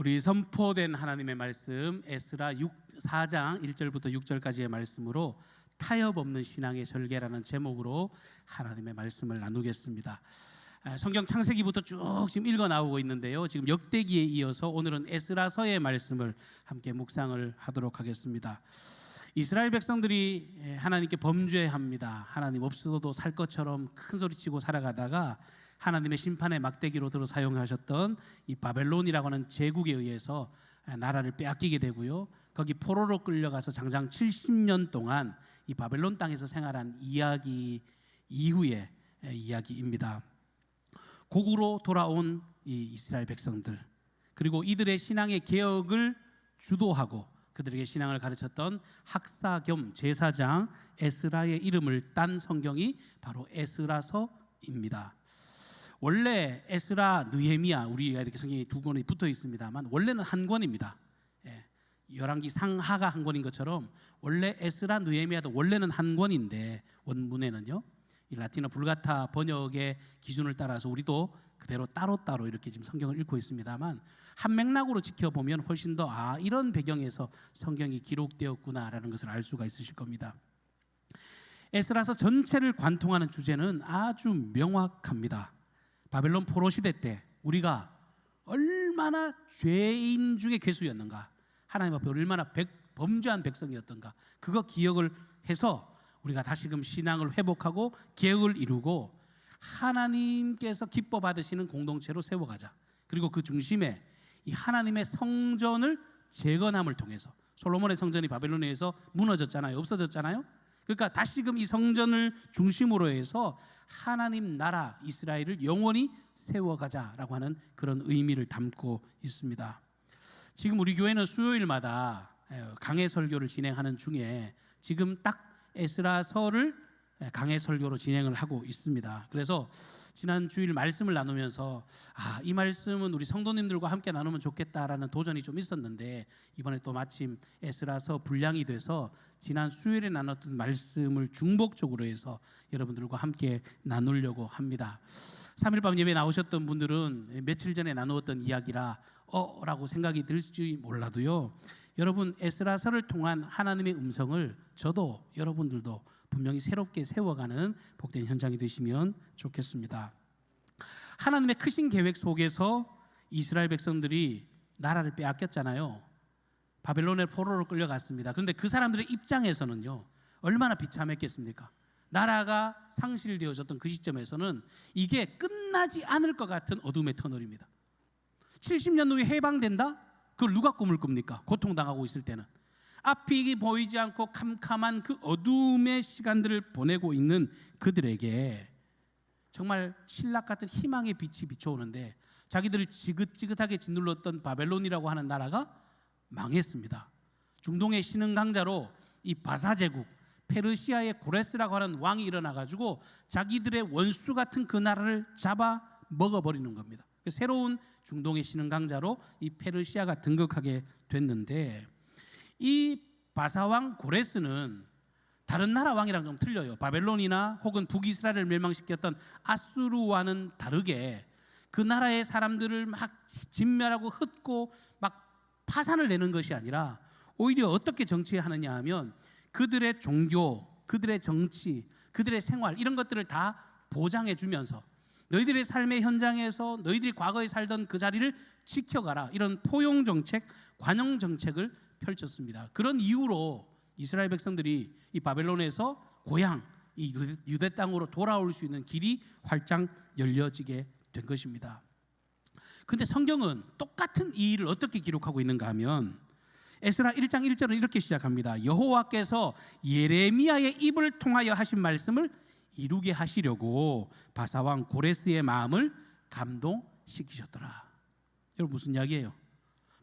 우리 선포된 하나님의 말씀 에스라 4장 1절부터 6절까지의 말씀으로 타협 없는 신앙의 절개라는 제목으로 하나님의 말씀을 나누겠습니다. 성경 창세기부터 쭉 지금 읽어 나오고 있는데요. 지금 역대기에 이어서 오늘은 에스라서의 말씀을 함께 묵상을 하도록 하겠습니다. 이스라엘 백성들이 하나님께 범죄합니다. 하나님 없어도 살 것처럼 큰 소리치고 살아가다가 하나님의 심판의 막대기로 들어 사용하셨던 이 바벨론이라고 하는 제국에 의해서 나라를 빼앗기게 되고요. 거기 포로로 끌려가서 장장 70년 동안 이 바벨론 땅에서 생활한 이야기 이후의 이야기입니다. 고국으로 돌아온 이 이스라엘 백성들, 그리고 이들의 신앙의 개혁을 주도하고 그들에게 신앙을 가르쳤던 학사 겸 제사장 에스라의 이름을 딴 성경이 바로 에스라서입니다. 원래 에스라, 느헤미야, 우리가 이렇게 성경이 두 권이 붙어 있습니다만 원래는 한 권입니다. 열왕기 상하가 한 권인 것처럼 원래 에스라, 느헤미야도 원래는 한 권인데 원문에는요, 이 라틴어 불가타 번역의 기준을 따라서 우리도 그대로 따로따로 이렇게 지금 성경을 읽고 있습니다만 한 맥락으로 지켜보면 훨씬 더 이런 배경에서 성경이 기록되었구나라는 것을 알 수가 있으실 겁니다. 에스라서 전체를 관통하는 주제는 아주 명확합니다. 바벨론 포로 시대 때 우리가 얼마나 죄인 중에 괴수였는가, 하나님 앞에 얼마나 범죄한 백성이었던가, 그거 기억을 해서 우리가 다시금 신앙을 회복하고 개혁을 이루고 하나님께서 기뻐 받으시는 공동체로 세워가자. 그리고 그 중심에 이 하나님의 성전을 재건함을 통해서, 솔로몬의 성전이 바벨론에 의해서 무너졌잖아요, 없어졌잖아요. 그러니까 다시금 이 성전을 중심으로 해서 하나님 나라 이스라엘을 영원히 세워가자라고 하는 그런 의미를 담고 있습니다. 지금 우리 교회는 수요일마다 강해 설교를 진행하는 중에 지금 딱 에스라서를 강해 설교로 진행을 하고 있습니다. 그래서 지난 주일 말씀을 나누면서 이 말씀은 우리 성도님들과 함께 나누면 좋겠다라는 도전이 좀 있었는데, 이번에 또 마침 에스라서 분량이 돼서 지난 수요일에 나눴던 말씀을 중복적으로 해서 여러분들과 함께 나누려고 합니다. 3일 밤 예배 나오셨던 분들은 며칠 전에 나누었던 이야기라 라고 생각이 들지 몰라도요, 여러분 에스라서를 통한 하나님의 음성을 저도 여러분들도 분명히 새롭게 세워가는 복된 현장이 되시면 좋겠습니다. 하나님의 크신 계획 속에서 이스라엘 백성들이 나라를 빼앗겼잖아요. 바벨론의 포로로 끌려갔습니다. 그런데 그 사람들의 입장에서는요, 얼마나 비참했겠습니까? 나라가 상실되어졌던 그 시점에서는 이게 끝나지 않을 것 같은 어둠의 터널입니다. 70년 후에 해방된다? 그걸 누가 꿈을 꿉니까? 고통당하고 있을 때는. 앞이 보이지 않고 캄캄한 그 어둠의 시간들을 보내고 있는 그들에게 정말 신락 같은 희망의 빛이 비춰오는데, 자기들을 지긋지긋하게 짓눌렀던 바벨론이라고 하는 나라가 망했습니다. 중동의 신흥 강자로 이 바사 제국, 페르시아의 고레스라고 하는 왕이 일어나가지고 자기들의 원수 같은 그 나라를 잡아 먹어버리는 겁니다. 새로운 중동의 신흥 강자로 이 페르시아가 등극하게 됐는데, 이 바사왕 고레스는 다른 나라 왕이랑 좀 틀려요. 바벨론이나 혹은 북이스라엘을 멸망시켰던 아수르와는 다르게 그 나라의 사람들을 막 진멸하고 흩고 막 파산을 내는 것이 아니라 오히려 어떻게 정치하느냐 하면 그들의 종교, 그들의 정치, 그들의 생활, 이런 것들을 다 보장해 주면서 너희들의 삶의 현장에서 너희들이 과거에 살던 그 자리를 지켜가라, 이런 포용 정책, 관용 정책을 펼쳤습니다. 그런 이유로 이스라엘 백성들이 이 바벨론에서 고향 이 유대 땅으로 돌아올 수 있는 길이 활짝 열려지게 된 것입니다. 그런데 성경은 똑같은 이 일을 어떻게 기록하고 있는가 하면 에스라 1장 1절은 이렇게 시작합니다. 여호와께서 예레미야의 입을 통하여 하신 말씀을 이루게 하시려고 바사왕 고레스의 마음을 감동시키셨더라. 여러분, 무슨 이야기예요?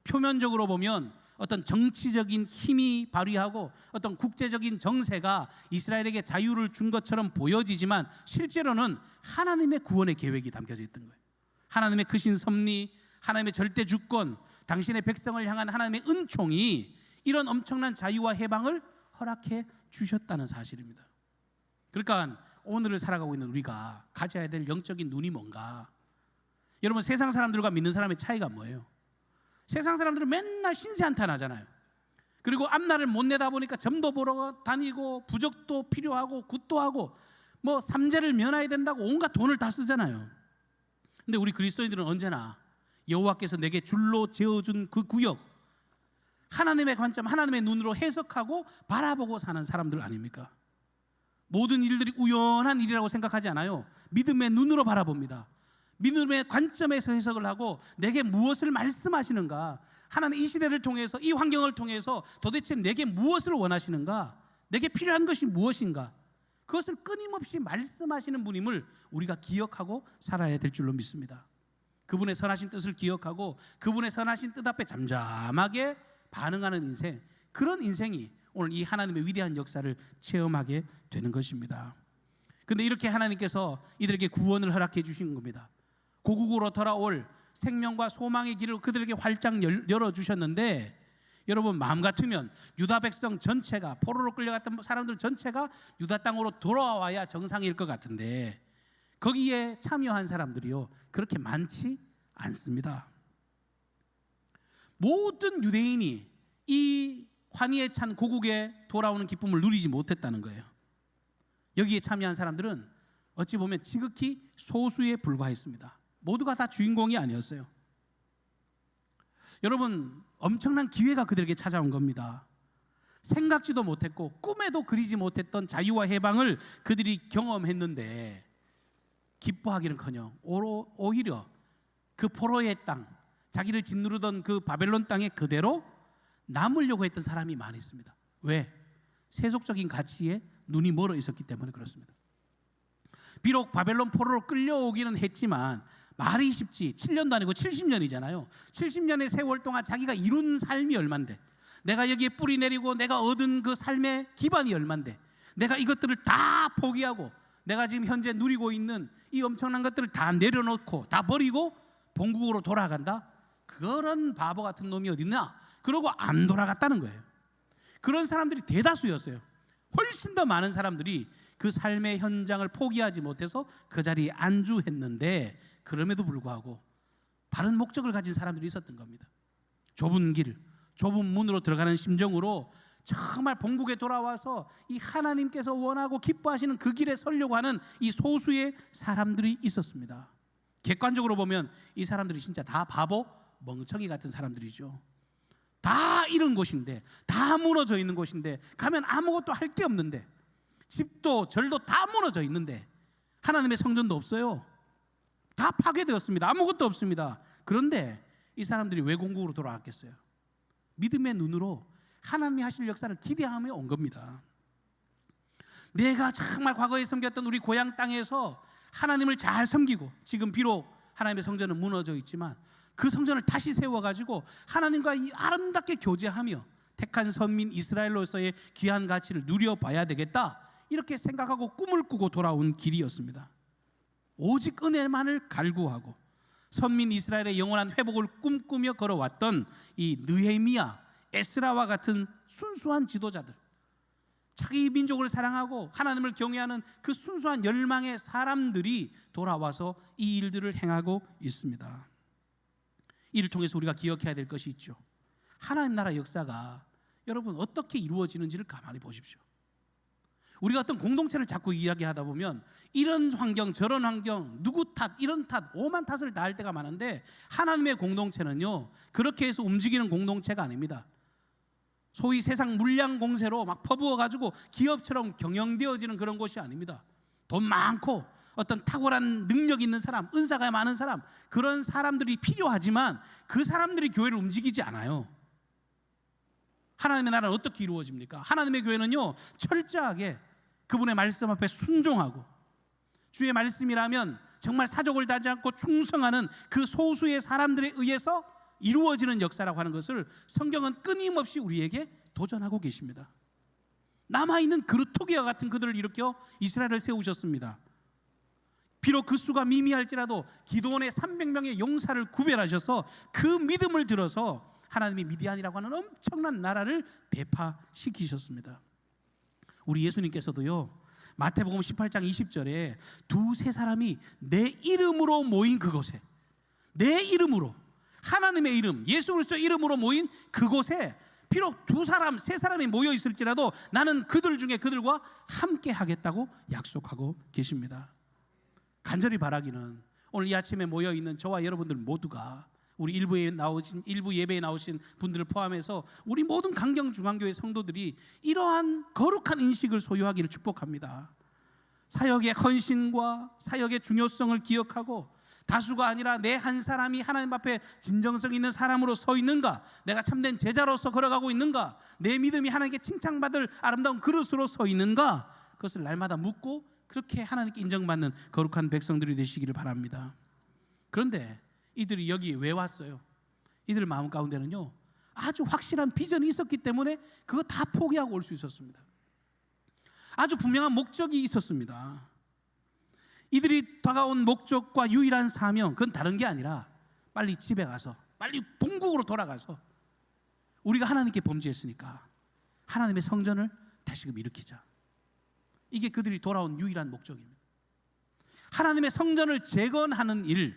표면적으로 보면 어떤 정치적인 힘이 발휘하고 어떤 국제적인 정세가 이스라엘에게 자유를 준 것처럼 보여지지만 실제로는 하나님의 구원의 계획이 담겨져 있던 거예요. 하나님의 크신 섭리, 하나님의 절대 주권, 당신의 백성을 향한 하나님의 은총이 이런 엄청난 자유와 해방을 허락해 주셨다는 사실입니다. 그러니까 오늘을 살아가고 있는 우리가 가져야 될 영적인 눈이 뭔가? 여러분, 세상 사람들과 믿는 사람의 차이가 뭐예요? 세상 사람들은 맨날 신세한탄하잖아요. 그리고 앞날을 못 내다 보니까 점도 보러 다니고 부적도 필요하고 굿도 하고 뭐 삼재를 면해야 된다고 온갖 돈을 다 쓰잖아요. 근데 우리 그리스도인들은 언제나 여호와께서 내게 줄로 재어준 그 구역, 하나님의 관점, 하나님의 눈으로 해석하고 바라보고 사는 사람들 아닙니까? 모든 일들이 우연한 일이라고 생각하지 않아요. 믿음의 눈으로 바라봅니다. 믿음의 관점에서 해석을 하고 내게 무엇을 말씀하시는가, 하나님 이 시대를 통해서, 이 환경을 통해서 도대체 내게 무엇을 원하시는가, 내게 필요한 것이 무엇인가, 그것을 끊임없이 말씀하시는 분임을 우리가 기억하고 살아야 될 줄로 믿습니다. 그분의 선하신 뜻을 기억하고 그분의 선하신 뜻 앞에 잠잠하게 반응하는 인생, 그런 인생이 오늘 이 하나님의 위대한 역사를 체험하게 되는 것입니다. 그런데 이렇게 하나님께서 이들에게 구원을 허락해 주신 겁니다. 고국으로 돌아올 생명과 소망의 길을 그들에게 활짝 열어주셨는데, 여러분 마음 같으면 유다 백성 전체가, 포로로 끌려갔던 사람들 전체가 유다 땅으로 돌아와야 정상일 것 같은데 거기에 참여한 사람들이요 그렇게 많지 않습니다. 모든 유대인이 이 환희에 찬 고국에 돌아오는 기쁨을 누리지 못했다는 거예요. 여기에 참여한 사람들은 어찌 보면 지극히 소수에 불과했습니다. 모두가 다 주인공이 아니었어요. 여러분, 엄청난 기회가 그들에게 찾아온 겁니다. 생각지도 못했고 꿈에도 그리지 못했던 자유와 해방을 그들이 경험했는데 기뻐하기는커녕 오히려 그 포로의 땅, 자기를 짓누르던 그 바벨론 땅에 그대로 남으려고 했던 사람이 많이 있습니다. 왜? 세속적인 가치에 눈이 멀어 있었기 때문에 그렇습니다. 비록 바벨론 포로로 끌려오기는 했지만 말이 쉽지 7년도 아니고 70년이잖아요. 70년의 세월 동안 자기가 이룬 삶이 얼만데, 내가 여기에 뿌리 내리고 내가 얻은 그 삶의 기반이 얼만데, 내가 이것들을 다 포기하고 내가 지금 현재 누리고 있는 이 엄청난 것들을 다 내려놓고 다 버리고 본국으로 돌아간다? 그런 바보 같은 놈이 어딨나? 그러고 안 돌아갔다는 거예요. 그런 사람들이 대다수였어요. 훨씬 더 많은 사람들이 그 삶의 현장을 포기하지 못해서 그 자리에 안주했는데, 그럼에도 불구하고 다른 목적을 가진 사람들이 있었던 겁니다. 좁은 길, 좁은 문으로 들어가는 심정으로 정말 본국에 돌아와서 이 하나님께서 원하고 기뻐하시는 그 길에 서려고 하는 이 소수의 사람들이 있었습니다. 객관적으로 보면 이 사람들이 진짜 다 바보, 멍청이 같은 사람들이죠. 다 잃은 곳인데, 다 무너져 있는 곳인데, 가면 아무것도 할 게 없는데, 집도 절도 다 무너져 있는데, 하나님의 성전도 없어요. 다 파괴되었습니다. 아무것도 없습니다. 그런데 이 사람들이 왜 공국으로 돌아왔겠어요? 믿음의 눈으로 하나님이 하실 역사를 기대하며 온 겁니다. 내가 정말 과거에 섬겼던 우리 고향 땅에서 하나님을 잘 섬기고, 지금 비록 하나님의 성전은 무너져 있지만 그 성전을 다시 세워가지고 하나님과 이 아름답게 교제하며 택한 선민 이스라엘로서의 귀한 가치를 누려봐야 되겠다, 이렇게 생각하고 꿈을 꾸고 돌아온 길이었습니다. 오직 은혜만을 갈구하고 선민 이스라엘의 영원한 회복을 꿈꾸며 걸어왔던 이 느헤미야, 에스라와 같은 순수한 지도자들, 자기 민족을 사랑하고 하나님을 경외하는 그 순수한 열망의 사람들이 돌아와서 이 일들을 행하고 있습니다. 이를 통해서 우리가 기억해야 될 것이 있죠. 하나님 나라 역사가 여러분 어떻게 이루어지는지를 가만히 보십시오. 우리가 어떤 공동체를 자꾸 이야기하다 보면 이런 환경 저런 환경, 누구 탓, 이런 탓, 오만 탓을 다 할 때가 많은데, 하나님의 공동체는요 그렇게 해서 움직이는 공동체가 아닙니다. 소위 세상 물량 공세로 막 퍼부어가지고 기업처럼 경영되어지는 그런 곳이 아닙니다. 돈 많고 어떤 탁월한 능력 있는 사람, 은사가 많은 사람, 그런 사람들이 필요하지만 그 사람들이 교회를 움직이지 않아요. 하나님의 나라는 어떻게 이루어집니까? 하나님의 교회는요 철저하게 그분의 말씀 앞에 순종하고, 주의 말씀이라면 정말 사족을 다하지 않고 충성하는 그 소수의 사람들에 의해서 이루어지는 역사라고 하는 것을 성경은 끊임없이 우리에게 도전하고 계십니다. 남아있는 그루터기와 같은 그들을 일으켜 이스라엘을 세우셨습니다. 비록 그 수가 미미할지라도 기드온의 300명의 용사를 구별하셔서 그 믿음을 들어서 하나님이 미디안이라고 하는 엄청난 나라를 대파시키셨습니다. 우리 예수님께서도요 마태복음 18장 20절에 두세 사람이 내 이름으로 모인 그곳에, 내 이름으로 하나님의 이름, 예수 그리스도 이름으로 모인 그곳에 비록 2사람, 3사람이 모여 있을지라도 나는 그들 중에 그들과 함께 하겠다고 약속하고 계십니다. 간절히 바라기는 오늘 이 아침에 모여 있는 저와 여러분들 모두가 우리 일부 예배에 나오신 분들을 포함해서 우리 모든 강경중앙교회 성도들이 이러한 거룩한 인식을 소유하기를 축복합니다. 사역의 헌신과 사역의 중요성을 기억하고 다수가 아니라 내 한 사람이 하나님 앞에 진정성 있는 사람으로 서 있는가, 내가 참된 제자로서 걸어가고 있는가, 내 믿음이 하나님께 칭찬받을 아름다운 그릇으로 서 있는가, 그것을 날마다 묻고 그렇게 하나님께 인정받는 거룩한 백성들이 되시기를 바랍니다. 그런데 이들이 여기 왜 왔어요? 이들 마음 가운데는요 아주 확실한 비전이 있었기 때문에 그거 다 포기하고 올 수 있었습니다. 아주 분명한 목적이 있었습니다. 이들이 다가온 목적과 유일한 사명, 그건 다른 게 아니라 빨리 집에 가서, 빨리 본국으로 돌아가서 우리가 하나님께 범죄했으니까 하나님의 성전을 다시금 일으키자. 이게 그들이 돌아온 유일한 목적입니다. 하나님의 성전을 재건하는 일,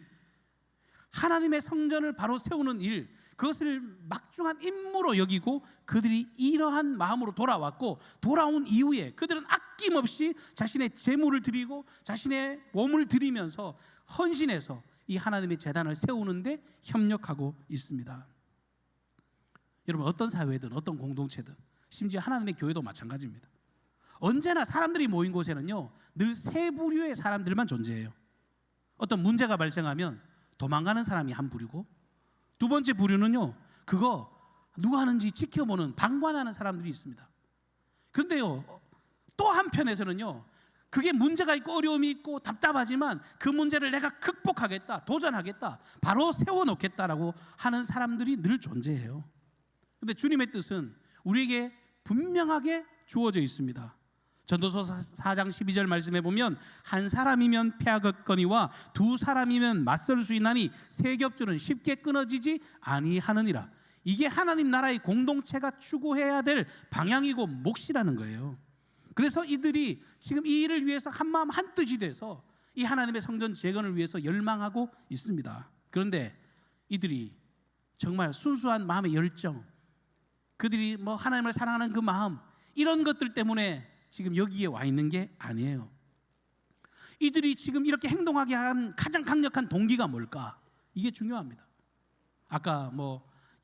하나님의 성전을 바로 세우는 일, 그것을 막중한 임무로 여기고 그들이 이러한 마음으로 돌아왔고, 돌아온 이후에 그들은 아낌없이 자신의 재물을 드리고 자신의 몸을 드리면서 헌신해서 이 하나님의 제단을 세우는데 협력하고 있습니다. 여러분, 어떤 사회든 어떤 공동체든 심지어 하나님의 교회도 마찬가지입니다. 언제나 사람들이 모인 곳에는요 늘 세 부류의 사람들만 존재해요. 어떤 문제가 발생하면 도망가는 사람이 한 부류고, 두 번째 부류는요 그거 누가 하는지 지켜보는, 방관하는 사람들이 있습니다. 그런데요 또 한편에서는요 그게 문제가 있고 어려움이 있고 답답하지만 그 문제를 내가 극복하겠다, 도전하겠다, 바로 세워놓겠다라고 하는 사람들이 늘 존재해요. 그런데 주님의 뜻은 우리에게 분명하게 주어져 있습니다. 전도서 4장 12절 말씀에 보면 한 사람이면 패하겠거니와 2사람이면 맞설 수 있나니 세 겹줄은 쉽게 끊어지지 아니하느니라. 이게 하나님 나라의 공동체가 추구해야 될 방향이고 몫이라는 거예요. 그래서 이들이 지금 이 일을 위해서 한마음 한뜻이 돼서 이 하나님의 성전 재건을 위해서 열망하고 있습니다. 그런데 이들이 정말 순수한 마음의 열정, 그들이 하나님을 사랑하는 그 마음, 이런 것들 때문에 지금 여기에 와 있는 게 아니에요. 이들이 지금 이렇게 행동하게 한 가장 강력한 동기가 뭘까? 이게 중요합니다. 아까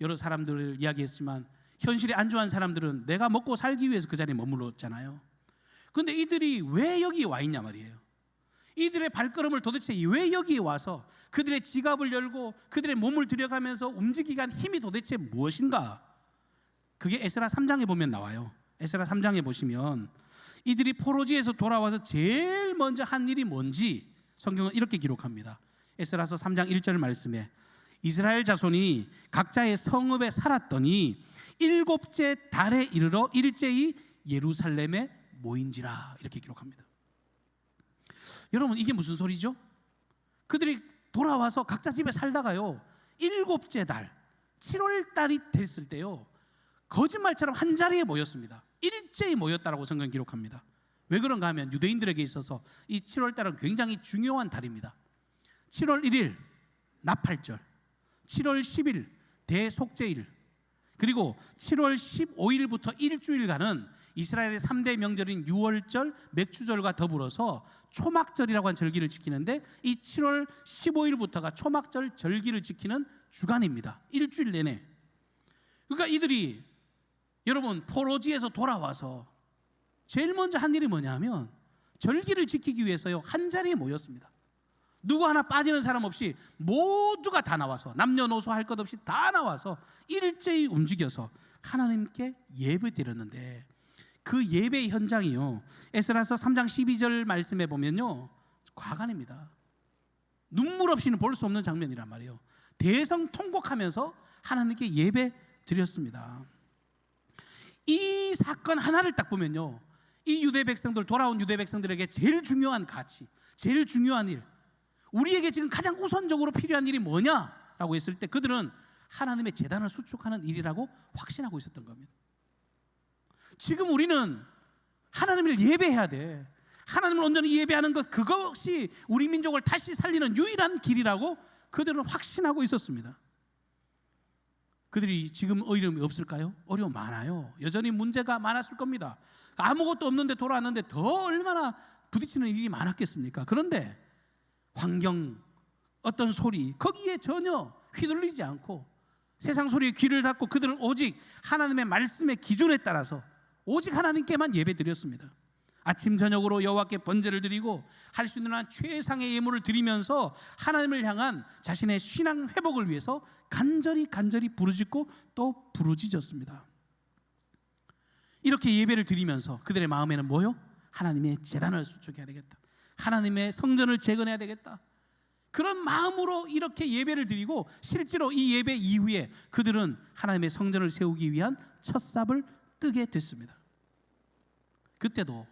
여러 사람들을 이야기했지만 현실에 안주한 사람들은 내가 먹고 살기 위해서 그 자리에 머물렀잖아요. 그런데 이들이 왜 여기에 와 있냐 말이에요. 이들의 발걸음을 도대체 왜 여기에 와서 그들의 지갑을 열고 그들의 몸을 들여가면서 움직이게 한 힘이 도대체 무엇인가? 그게 에스라 3장에 보면 나와요. 에스라 3장에 보시면 이들이 포로지에서 돌아와서 제일 먼저 한 일이 뭔지 성경은 이렇게 기록합니다. 에스라서 3장 1절 말씀에 이스라엘 자손이 각자의 성읍에 살았더니 7째 달에 이르러 일제히 예루살렘에 모인지라, 이렇게 기록합니다. 여러분, 이게 무슨 소리죠? 그들이 돌아와서 각자 집에 살다가요 7째 달, 7월 달이 됐을 때요 거짓말처럼 한 자리에 모였습니다. 일제히 모였다라고 성경이 기록합니다. 왜 그런가 하면 유대인들에게 있어서 이 7월 달은 굉장히 중요한 달입니다. 7월 1일 나팔절, 7월 10일 대속죄일, 그리고 7월 15일부터 일주일간은 이스라엘의 3대 명절인 유월절, 맥추절과 더불어서 초막절이라고 하는 절기를 지키는데, 이 7월 15일부터가 초막절 절기를 지키는 주간입니다. 일주일 내내. 그러니까 이들이 여러분 포로지에서 돌아와서 제일 먼저 한 일이 뭐냐면 절기를 지키기 위해서요 한 자리에 모였습니다. 누구 하나 빠지는 사람 없이 모두가 다 나와서, 남녀노소 할 것 없이 다 나와서 일제히 움직여서 하나님께 예배 드렸는데, 그 예배의 현장이요 에스라서 3장 12절 말씀에 보면요 과간입니다. 눈물 없이는 볼 수 없는 장면이란 말이에요. 대성통곡하면서 하나님께 예배 드렸습니다. 이 사건 하나를 딱 보면요 이 유대 백성들, 돌아온 유대 백성들에게 제일 중요한 가치, 제일 중요한 일, 우리에게 지금 가장 우선적으로 필요한 일이 뭐냐라고 했을 때 그들은 하나님의 제단을 수축하는 일이라고 확신하고 있었던 겁니다. 지금 우리는 하나님을 예배해야 돼. 하나님을 온전히 예배하는 것, 그것이 우리 민족을 다시 살리는 유일한 길이라고 그들은 확신하고 있었습니다. 그들이 지금 어려움이 없을까요? 어려움 많아요. 여전히 문제가 많았을 겁니다. 아무것도 없는데 돌아왔는데 더 얼마나 부딪히는 일이 많았겠습니까? 그런데 환경, 어떤 소리, 거기에 전혀 휘둘리지 않고 세상 소리에 귀를 닫고 그들은 오직 하나님의 말씀의 기준에 따라서 오직 하나님께만 예배드렸습니다. 아침 저녁으로 여호와께 번제를 드리고 할 수 있는 한 최상의 예물을 드리면서 하나님을 향한 자신의 신앙 회복을 위해서 간절히 부르짖고 또 부르짖었습니다. 이렇게 예배를 드리면서 그들의 마음에는 뭐요? 하나님의 제단을 수축해야 되겠다, 하나님의 성전을 재건해야 되겠다, 그런 마음으로 이렇게 예배를 드리고 실제로 이 예배 이후에 그들은 하나님의 성전을 세우기 위한 첫 삽을 뜨게 됐습니다. 그때도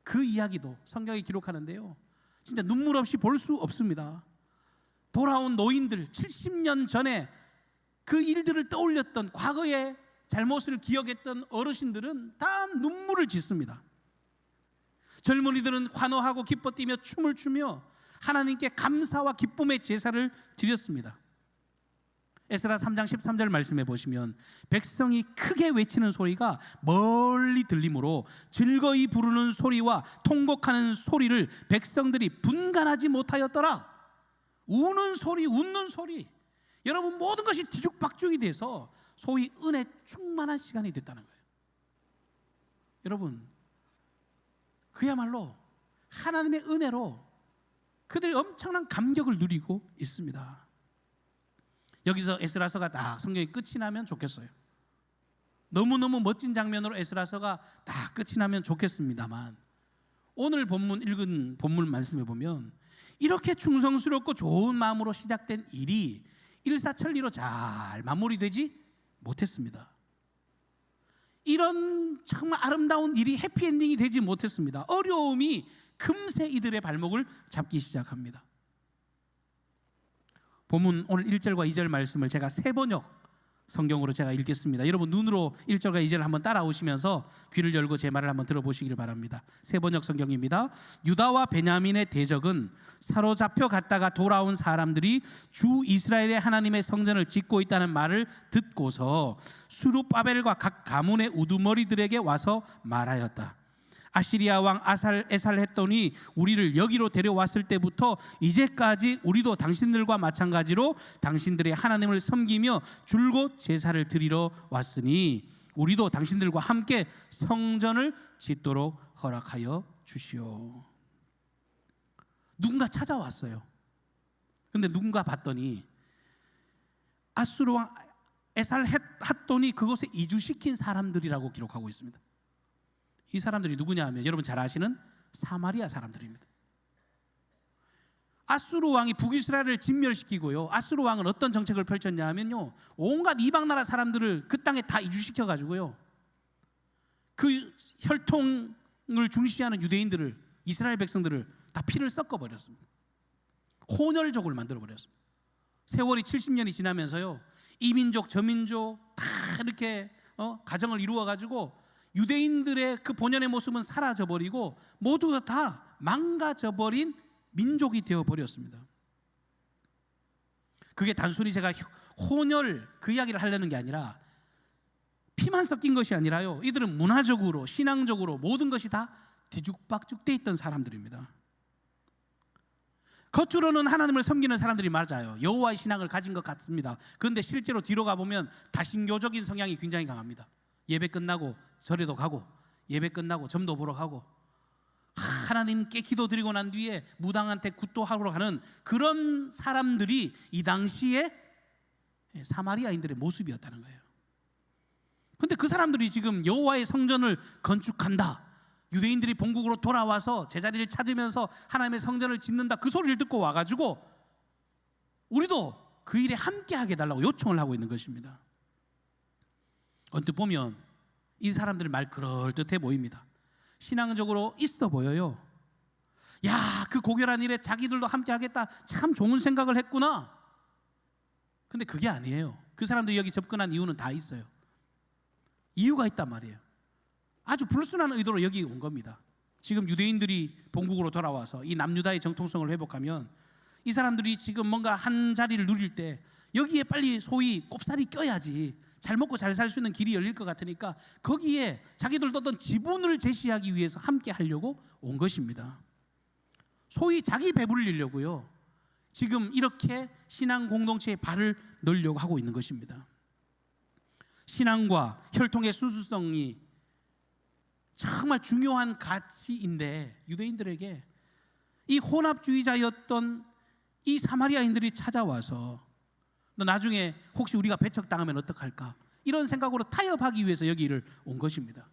그 이야기도 성경에 기록하는데요, 진짜 눈물 없이 볼 수 없습니다. 돌아온 노인들, 70년 전에 그 일들을 떠올렸던, 과거의 잘못을 기억했던 어르신들은 다 눈물을 짓습니다. 젊은이들은 환호하고 기뻐 뛰며 춤을 추며 하나님께 감사와 기쁨의 제사를 드렸습니다. 에스라 3장 13절 말씀해 보시면 백성이 크게 외치는 소리가 멀리 들리므로 즐거이 부르는 소리와 통곡하는 소리를 백성들이 분간하지 못하였더라. 우는 소리, 웃는 소리, 여러분 모든 것이 뒤죽박죽이 돼서 소위 은혜 충만한 시간이 됐다는 거예요. 여러분, 그야말로 하나님의 은혜로 그들이 엄청난 감격을 누리고 있습니다. 여기서 에스라서가 딱 성경이 끝이 나면 좋겠어요. 너무너무 멋진 장면으로 에스라서가 딱 끝이 나면 좋겠습니다만, 오늘 본문 읽은 본문 말씀에 보면 이렇게 충성스럽고 좋은 마음으로 시작된 일이 일사천리로 잘 마무리되지 못했습니다. 이런 정말 아름다운 일이 해피엔딩이 되지 못했습니다. 어려움이 금세 이들의 발목을 잡기 시작합니다. 본문 오늘 1절과 2절 말씀을 제가 세 번역 성경으로 제가 읽겠습니다. 여러분 눈으로 1절과 2절을 한번 따라오시면서 귀를 열고 제 말을 한번 들어보시길 바랍니다. 세 번역 성경입니다. 유다와 베냐민의 대적은 사로잡혀 갔다가 돌아온 사람들이 주 이스라엘의 하나님의 성전을 짓고 있다는 말을 듣고서 수룹바벨과 각 가문의 우두머리들에게 와서 말하였다. 아시리아 왕 에살했더니 우리를 여기로 데려왔을 때부터 이제까지 우리도 당신들과 마찬가지로 당신들의 하나님을 섬기며 줄곧 제사를 드리러 왔으니 우리도 당신들과 함께 성전을 짓도록 허락하여 주시오. 누군가 찾아왔어요. 근데 누군가 봤더니 아수르 왕 에살했더니 그곳에 이주시킨 사람들이라고 기록하고 있습니다. 이 사람들이 누구냐 하면 여러분 잘 아시는 사마리아 사람들입니다. 아수르 왕이 북이스라엘을 진멸시키고요, 아수르 왕은 어떤 정책을 펼쳤냐 하면요, 온갖 이방 나라 사람들을 그 땅에 다 이주시켜 가지고요, 그 혈통을 중시하는 유대인들을, 이스라엘 백성들을 다 피를 섞어 버렸습니다. 혼혈족을 만들어 버렸습니다. 세월이 70년이 지나면서요, 이 민족 저 민족 다 이렇게 가정을 이루어 가지고 유대인들의 그 본연의 모습은 사라져버리고 모두가 다 망가져버린 민족이 되어버렸습니다. 그게 단순히 제가 혼혈 그 이야기를 하려는 게 아니라, 피만 섞인 것이 아니라요, 이들은 문화적으로 신앙적으로 모든 것이 다 뒤죽박죽돼 있던 사람들입니다. 겉으로는 하나님을 섬기는 사람들이 맞아요. 여호와의 신앙을 가진 것 같습니다. 그런데 실제로 뒤로 가보면 다신교적인 성향이 굉장히 강합니다. 예배 끝나고 절에도 가고, 예배 끝나고 점도 보러 가고, 하나님께 기도드리고 난 뒤에 무당한테 굿도하러 가는 그런 사람들이 이 당시에 사마리아인들의 모습이었다는 거예요. 그런데 그 사람들이 지금 여호와의 성전을 건축한다, 유대인들이 본국으로 돌아와서 제자리를 찾으면서 하나님의 성전을 짓는다, 그 소리를 듣고 와가지고 우리도 그 일에 함께하게 해달라고 요청을 하고 있는 것입니다. 언뜻 보면 이 사람들 말 그럴듯해 보입니다. 신앙적으로 있어 보여요. 야, 그 고결한 일에 자기들도 함께 하겠다, 참 좋은 생각을 했구나. 근데 그게 아니에요. 그 사람들이 여기 접근한 이유는 다 있어요. 이유가 있단 말이에요. 아주 불순한 의도로 여기 온 겁니다. 지금 유대인들이 본국으로 돌아와서 이 남유다의 정통성을 회복하면 이 사람들이 지금 뭔가 한 자리를 누릴 때 여기에 빨리 소위 꼽살이 껴야지, 잘 먹고 잘 살 수 있는 길이 열릴 것 같으니까 거기에 자기들도 어떤 지분을 제시하기 위해서 함께 하려고 온 것입니다. 소위 자기 배부르려고요. 지금 이렇게 신앙 공동체에 발을 넣으려고 하고 있는 것입니다. 신앙과 혈통의 순수성이 정말 중요한 가치인데 유대인들에게 이 혼합주의자였던 이 사마리아인들이 찾아와서 너 나중에 혹시 우리가 배척당하면 어떡할까? 이런 생각으로 타협하기 위해서 여기를 온 것입니다.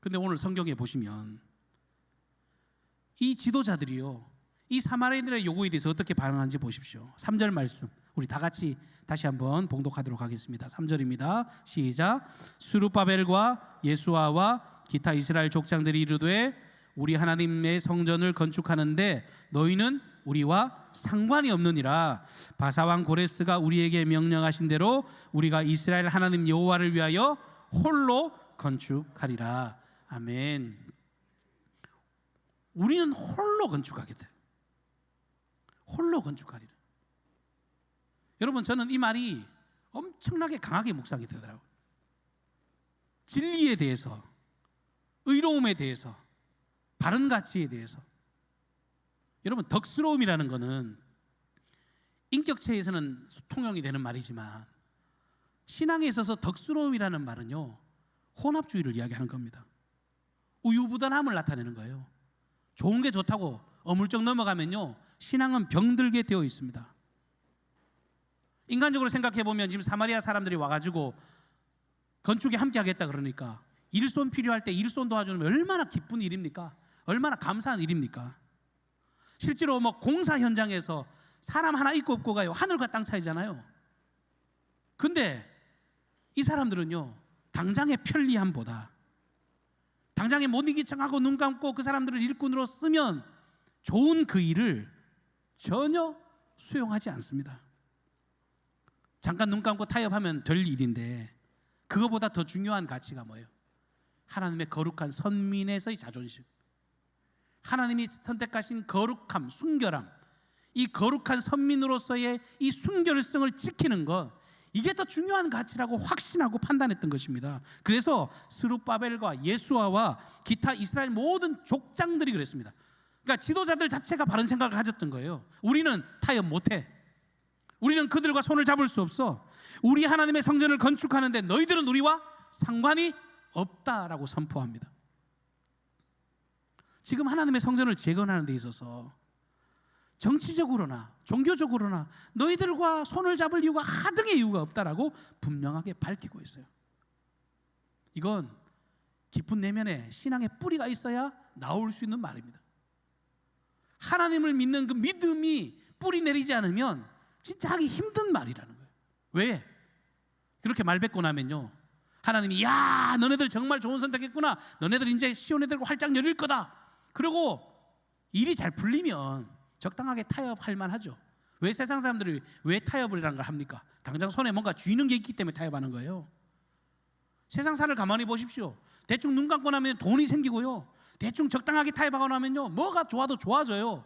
그런데 오늘 성경에 보시면 이 지도자들이요, 이 사마리아인들의 요구에 대해서 어떻게 반응하는지 보십시오. 3절 말씀 우리 다 같이 다시 한번 봉독하도록 하겠습니다. 3절입니다. 시작. 스룹바벨과 예수아와 기타 이스라엘 족장들이 이르되 우리 하나님의 성전을 건축하는데 너희는 우리와 상관이 없느니라. 바사왕 고레스가 우리에게 명령하신 대로 우리가 이스라엘 하나님 여호와를 위하여 홀로 건축하리라. 아멘. 우리는 홀로 건축하겠다. 홀로 건축하리라. 여러분, 저는 이 말이 엄청나게 강하게 묵상이 되더라고요. 진리에 대해서, 의로움에 대해서, 바른 가치에 대해서. 여러분, 덕스러움이라는 것은 인격체에서는 통용이 되는 말이지만 신앙에 있어서 덕스러움이라는 말은요, 혼합주의를 이야기하는 겁니다. 우유부단함을 나타내는 거예요. 좋은 게 좋다고 어물쩍 넘어가면요, 신앙은 병들게 되어 있습니다. 인간적으로 생각해 보면 지금 사마리아 사람들이 와가지고 건축에 함께 하겠다 그러니까 일손 필요할 때 일손 도와주는 얼마나 기쁜 일입니까? 얼마나 감사한 일입니까? 실제로 뭐 공사 현장에서 사람 하나 있고 없고가 하늘과 땅 차이잖아요. 근데 이 사람들은요, 당장의 편리함보다 당장에 못 이기청하고 눈 감고 그 사람들을 일꾼으로 쓰면 좋은 그 일을 전혀 수용하지 않습니다. 잠깐 눈 감고 타협하면 될 일인데 그거보다 더 중요한 가치가 뭐예요? 하나님의 거룩한 선민에서의 자존심, 하나님이 선택하신 거룩함, 순결함, 이 거룩한 선민으로서의 이 순결성을 지키는 것, 이게 더 중요한 가치라고 확신하고 판단했던 것입니다. 그래서 스룹바벨과 예수아와 기타 이스라엘 모든 족장들이 그랬습니다. 그러니까 지도자들 자체가 바른 생각을 가졌던 거예요. 우리는 타협 못해. 우리는 그들과 손을 잡을 수 없어. 우리 하나님의 성전을 건축하는데 너희들은 우리와 상관이 없다라고 선포합니다. 지금 하나님의 성전을 재건하는 데 있어서 정치적으로나 종교적으로나 너희들과 손을 잡을 이유가 하등의 이유가 없다라고 분명하게 밝히고 있어요. 이건 깊은 내면에 신앙의 뿌리가 있어야 나올 수 있는 말입니다. 하나님을 믿는 그 믿음이 뿌리 내리지 않으면 진짜 하기 힘든 말이라는 거예요. 왜? 그렇게 말 뱉고 나면요, 하나님이 야 너네들 정말 좋은 선택했구나, 너네들 이제 시온의 들고 활짝 열릴 거다, 그리고 일이 잘 풀리면 적당하게 타협할 만하죠. 왜 세상 사람들이 왜 타협을 이라는 걸 합니까? 당장 손에 뭔가 쥐는 게 있기 때문에 타협하는 거예요. 세상사를 가만히 보십시오. 대충 눈 감고 나면 돈이 생기고요, 대충 적당하게 타협하고 나면요, 뭐가 좋아도 좋아져요.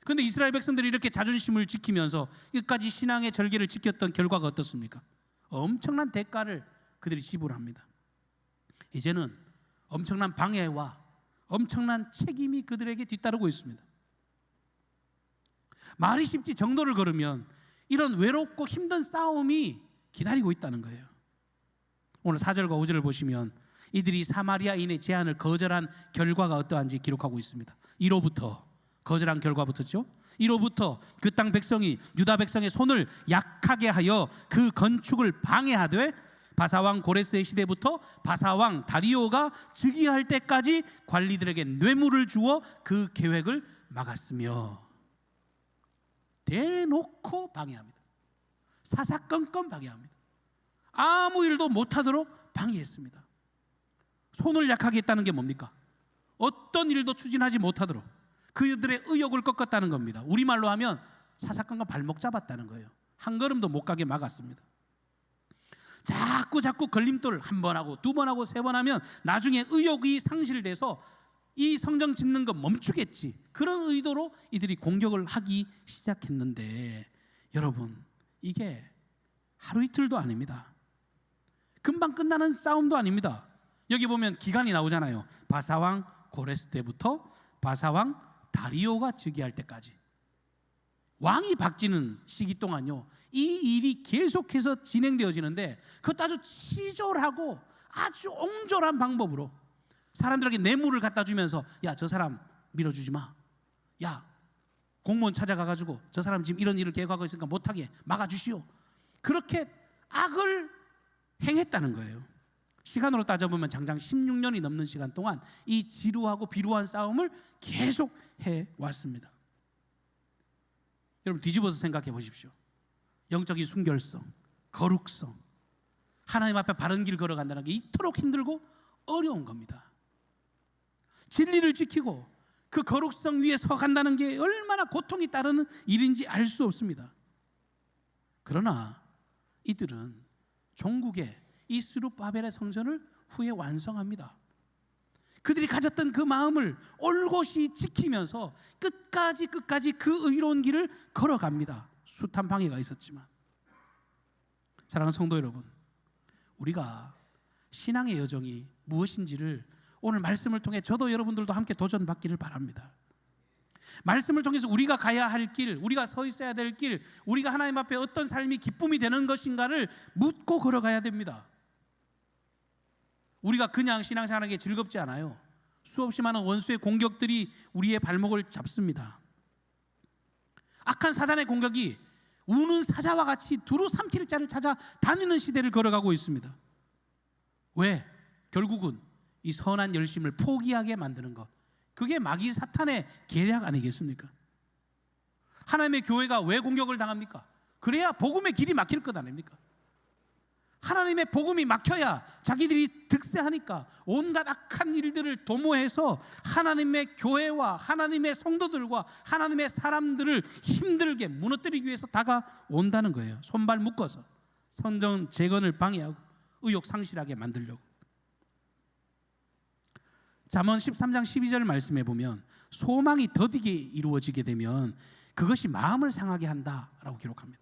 그런데 이스라엘 백성들이 이렇게 자존심을 지키면서 끝까지 신앙의 절개를 지켰던 결과가 어떻습니까? 엄청난 대가를 그들이 지불합니다. 이제는 엄청난 방해와 엄청난 책임이 그들에게 뒤따르고 있습니다. 말이 쉽지 정도를 걸으면 이런 외롭고 힘든 싸움이 기다리고 있다는 거예요. 오늘 4절과 5절을 보시면 이들이 사마리아인의 제안을 거절한 결과가 어떠한지 기록하고 있습니다. 1호부터 거절한 결과부터죠. 1호부터 그 땅 백성이 유다 백성의 손을 약하게 하여 그 건축을 방해하되 바사왕 고레스의 시대부터 바사왕 다리오가 즉위할 때까지 관리들에게 뇌물을 주어 그 계획을 막았으며, 대놓고 방해합니다. 사사건건 방해합니다. 아무 일도 못하도록 방해했습니다. 손을 약하게 했다는 게 뭡니까? 어떤 일도 추진하지 못하도록 그들의 의욕을 꺾었다는 겁니다. 우리말로 하면 사사건건 발목 잡았다는 거예요. 한 걸음도 못 가게 막았습니다. 자꾸 걸림돌 한 번 하고 두 번 하고 세 번 하면 나중에 의욕이 상실돼서 이 성전 짓는 거 멈추겠지, 그런 의도로 이들이 공격을 하기 시작했는데, 여러분, 이게 하루 이틀도 아닙니다. 금방 끝나는 싸움도 아닙니다. 여기 보면 기간이 나오잖아요. 바사왕 고레스 때부터 바사왕 다리오가 즉위할 때까지 왕이 바뀌는 시기 동안요, 이 일이 계속해서 진행되어지는데 그것도 아주 치졸하고 아주 옹졸한 방법으로 사람들에게 뇌물을 갖다 주면서 야, 저 사람 밀어주지 마. 야, 공무원 찾아가가지고 저 사람 지금 이런 일을 계획하고 있으니까 못하게 막아주시오. 그렇게 악을 행했다는 거예요. 시간으로 따져보면 장장 16년이 넘는 시간 동안 이 지루하고 비루한 싸움을 계속 해왔습니다. 여러분 뒤집어서 생각해 보십시오. 영적인 순결성, 거룩성, 하나님 앞에 바른 길 걸어간다는 게 이토록 힘들고 어려운 겁니다. 진리를 지키고 그 거룩성 위에 서 간다는 게 얼마나 고통이 따르는 일인지 알 수 없습니다. 그러나 이들은 종국의 이 스룹바벨의 성전을 후에 완성합니다. 그들이 가졌던 그 마음을 올곧이 지키면서 끝까지 그 의로운 길을 걸어갑니다. 숱한 방해가 있었지만. 사랑하는 성도 여러분, 우리가 신앙의 여정이 무엇인지를 오늘 말씀을 통해 저도 여러분들도 함께 도전받기를 바랍니다. 말씀을 통해서 우리가 가야 할 길, 우리가 서 있어야 될 길, 우리가 하나님 앞에 어떤 삶이 기쁨이 되는 것인가를 묻고 걸어가야 됩니다. 우리가 그냥 신앙생활하는 게 즐겁지 않아요. 수없이 많은 원수의 공격들이 우리의 발목을 잡습니다. 악한 사단의 공격이 우는 사자와 같이 두루 삼킬 자를 찾아 다니는 시대를 걸어가고 있습니다. 왜? 결국은 이 선한 열심을 포기하게 만드는 것, 그게 마귀 사탄의 계략 아니겠습니까? 하나님의 교회가 왜 공격을 당합니까? 그래야 복음의 길이 막힐 것 아닙니까? 하나님의 복음이 막혀야 자기들이 득세하니까 온갖 악한 일들을 도모해서 하나님의 교회와 하나님의 성도들과 하나님의 사람들을 힘들게 무너뜨리기 위해서 다가온다는 거예요. 손발 묶어서 선전 재건을 방해하고 의욕 상실하게 만들려고. 잠언 13장 12절 말씀에 보면 소망이 더디게 이루어지게 되면 그것이 마음을 상하게 한다라고 기록합니다.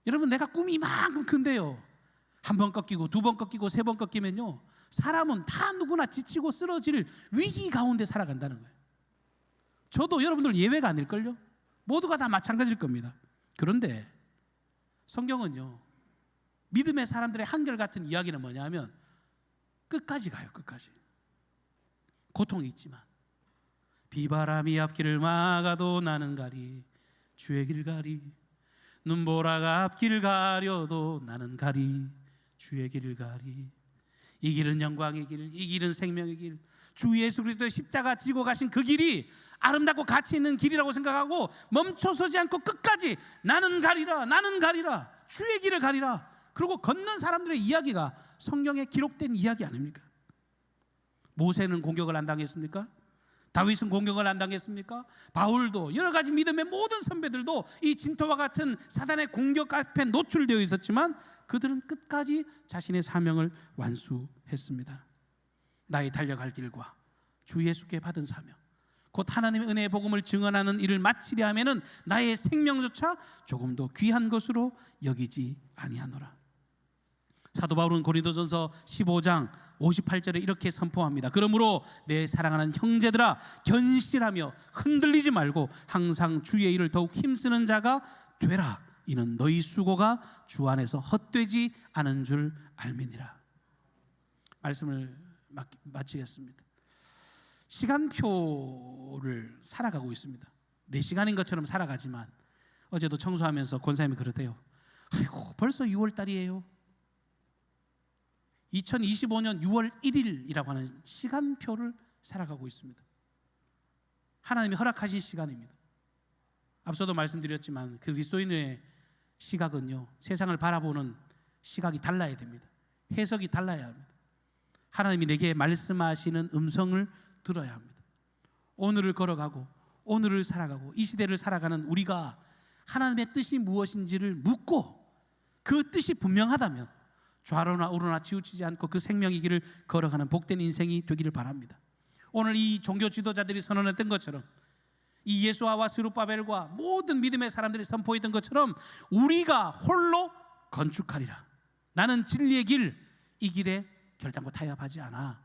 여러분, 내가 꿈이 이만큼 큰데요, 한 번 꺾이고 두 번 꺾이고 세 번 꺾이면요, 사람은 다 누구나 지치고 쓰러질 위기 가운데 살아간다는 거예요. 저도 여러분들 예외가 아닐걸요? 모두가 다 마찬가지일 겁니다. 그런데 성경은요, 믿음의 사람들의 한결같은 이야기는 뭐냐 하면 끝까지 가요. 끝까지. 고통이 있지만 비바람이 앞길을 막아도 나는 가리, 주의 길 가리. 눈보라가 앞길 가려도 나는 가리, 주의 길을 가리. 이 길은 영광의 길, 이 길은 생명의 길, 주 예수 그리스도의 십자가 지고 가신 그 길이 아름답고 가치 있는 길이라고 생각하고 멈춰서지 않고 끝까지 나는 가리라, 나는 가리라, 주의 길을 가리라. 그리고 걷는 사람들의 이야기가 성경에 기록된 이야기 아닙니까? 모세는 공격을 안 당했습니까? 다윗은 공격을 안 당했습니까? 바울도, 여러 가지 믿음의 모든 선배들도 이 진토와 같은 사단의 공격 앞에 노출되어 있었지만 그들은 끝까지 자신의 사명을 완수했습니다. 나의 달려갈 길과 주 예수께 받은 사명, 곧 하나님의 은혜의 복음을 증언하는 일을 마치려 하면은 나의 생명조차 조금도 귀한 것으로 여기지 아니하노라. 사도 바울은 고린도전서 15장 58절에 이렇게 선포합니다. 그러므로 내 사랑하는 형제들아, 견실하며 흔들리지 말고 항상 주의 일을 더욱 힘쓰는 자가 되라. 이는 너희 수고가 주 안에서 헛되지 않은 줄 알미니라. 말씀을 마치겠습니다. 시간표를 살아가고 있습니다. 4시간인 것처럼 살아가지만 어제도 청소하면서 권사님이 그러대요. 아이고, 벌써 6월 달이에요. 2025년 6월 1일이라고 하는 시간표를 살아가고 있습니다. 하나님이 허락하신 시간입니다. 앞서도 말씀드렸지만 그리스도인의 시각은요, 세상을 바라보는 시각이 달라야 됩니다. 해석이 달라야 합니다. 하나님이 내게 말씀하시는 음성을 들어야 합니다. 오늘을 걸어가고 오늘을 살아가고 이 시대를 살아가는 우리가 하나님의 뜻이 무엇인지를 묻고 그 뜻이 분명하다면 좌로나 우로나 치우치지 않고 그 생명의 길을 걸어가는 복된 인생이 되기를 바랍니다. 오늘 이 종교 지도자들이 선언했던 것처럼 이 예수아와 스룹바벨과 모든 믿음의 사람들이 선포했던 것처럼 우리가 홀로 건축하리라. 나는 진리의 길, 이 길에 결단코 타협하지 않아.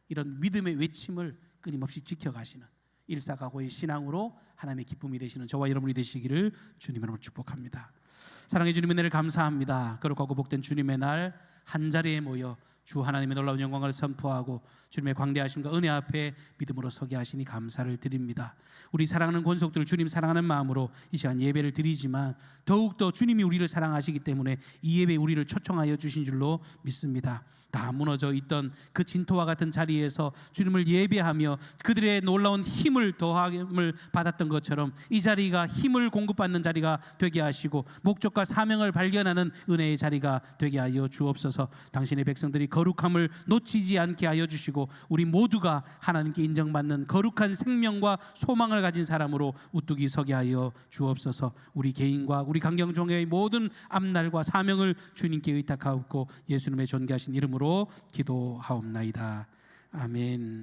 이런 믿음의 외침을 끊임없이 지켜가시는 일사각오의 신앙으로 하나님의 기쁨이 되시는 저와 여러분이 되시기를 주님의 이름으로 축복합니다. 사랑해 주님의 은혜를 감사합니다. 거룩하고 복된 주님의 날 한자리에 모여 주 하나님의 놀라운 영광을 선포하고 주님의 광대하심과 은혜 앞에 믿음으로 서게 하시니 감사를 드립니다. 우리 사랑하는 권속들 주님 사랑하는 마음으로 이 시간 예배를 드리지만 더욱더 주님이 우리를 사랑하시기 때문에 이 예배에 우리를 초청하여 주신 줄로 믿습니다. 다 무너져 있던 그 진토와 같은 자리에서 주님을 예배하며 그들의 놀라운 힘을 더함을 받았던 것처럼 이 자리가 힘을 공급받는 자리가 되게 하시고 목적과 사명을 발견하는 은혜의 자리가 되게 하여 주옵소서. 당신의 백성들이 거룩함을 놓치지 않게 하여 주시고 우리 모두가 하나님께 인정받는 거룩한 생명과 소망을 가진 사람으로 우뚝이 서게 하여 주옵소서. 우리 개인과 우리 강경종회의 모든 앞날과 사명을 주님께 의탁하옵고 예수님의 존귀하신 이름으로 기도하옵나이다. 아멘.